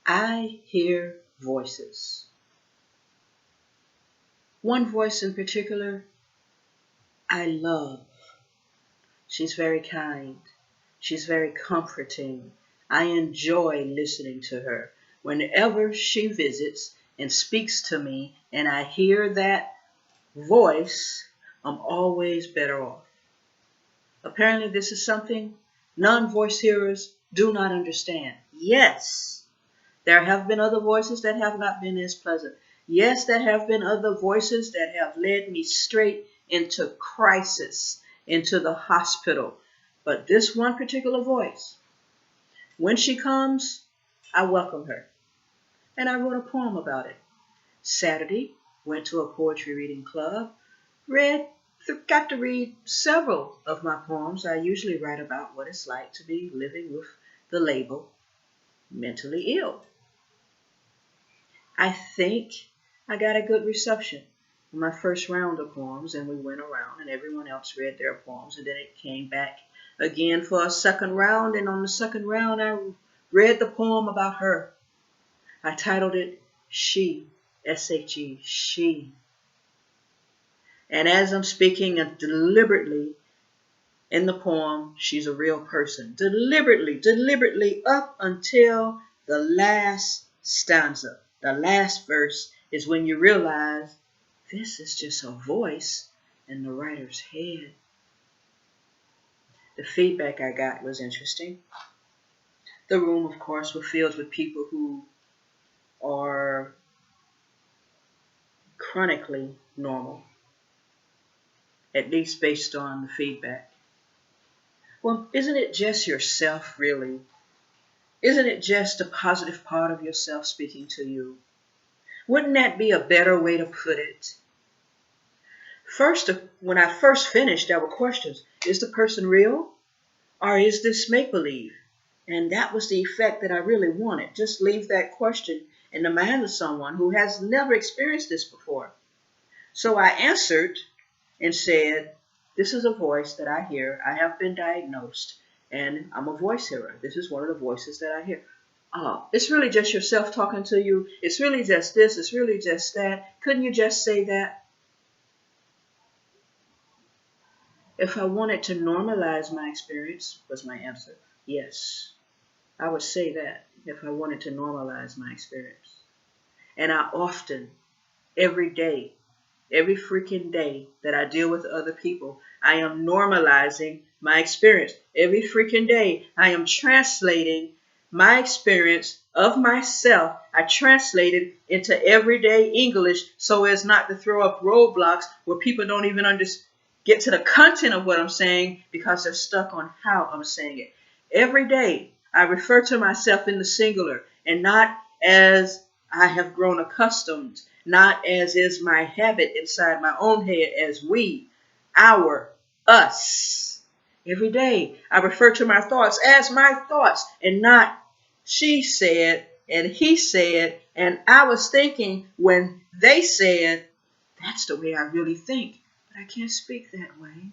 I hear voices. One voice in particular I love. She's very kind. She's very comforting. I enjoy listening to her. Whenever she visits and speaks to me and I hear that voice, I'm always better off. Apparently, this is something non-voice hearers do not understand. Yes, there have been other voices that have not been as pleasant. Yes, there have been other voices that have led me straight into crisis, into the hospital. But this one particular voice, when she comes, I welcome her. And I wrote a poem about it. Saturday, went to a poetry reading club, got to read several of my poems. I usually write about what it's like to be living with the label mentally ill. I think I got a good reception in my first round of poems, and we went around and everyone else read their poems, and then it came back again for a second round, and on the second round I read the poem about her. I titled it She, S-H-E, She. And as I'm speaking deliberately in the poem, she's a real person. Deliberately up until the last stanza. The last verse is when you realize this is just a voice in the writer's head. The feedback I got was interesting. The room, of course, was filled with people who are chronically normal, at least based on the feedback. Well, isn't it just yourself, really? Isn't it just a positive part of yourself speaking to you? Wouldn't that be a better way to put it? First, when I first finished, there were questions. Is the person real? Or is this make-believe? And that was the effect that I really wanted. Just leave that question in the mind of someone who has never experienced this before. So I answered and said, this is a voice that I hear. I have been diagnosed, and I'm a voice hearer. This is one of the voices that I hear. It's really just yourself talking to you. It's really just this. It's really just that. Couldn't you just say that? If I wanted to normalize my experience, was my answer. Yes, I would say that if I wanted to normalize my experience. And I often, every day, every freaking day that I deal with other people, I am normalizing my experience. Every freaking day, I am translating my experience of myself. I translate it into everyday English so as not to throw up roadblocks where people don't even get to the content of what I'm saying because they're stuck on how I'm saying it. Every day, I refer to myself in the singular and not as I have grown accustomed, not as is my habit inside my own head as we, our, us. Every day I refer to my thoughts as my thoughts and not she said and he said and I was thinking when they said. That's the way I really think. But I can't speak that way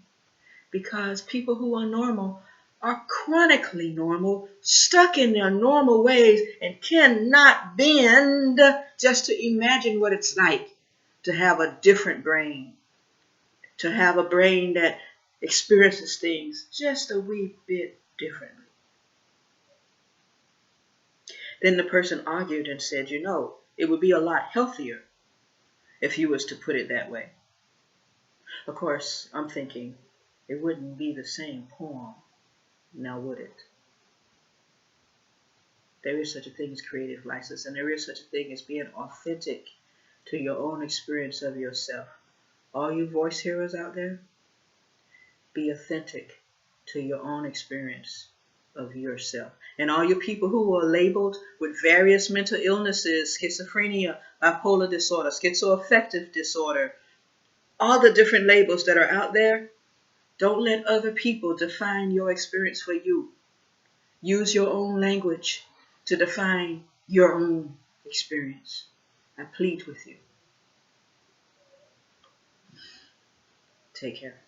because people who are normal are chronically normal, stuck in their normal ways and cannot bend just to imagine what it's like to have a different brain, to have a brain that experiences things just a wee bit differently. Then the person argued and said, it would be a lot healthier if you was to put it that way. Of course, I'm thinking it wouldn't be the same poem. Now would it? There is such a thing as creative license, and there is such a thing as being authentic to your own experience of yourself. All you voice hearers out there, be authentic to your own experience of yourself. And all you people who are labeled with various mental illnesses, schizophrenia, bipolar disorder, schizoaffective disorder, all the different labels that are out there, don't let other people define your experience for you. Use your own language to define your own experience. I plead with you. Take care.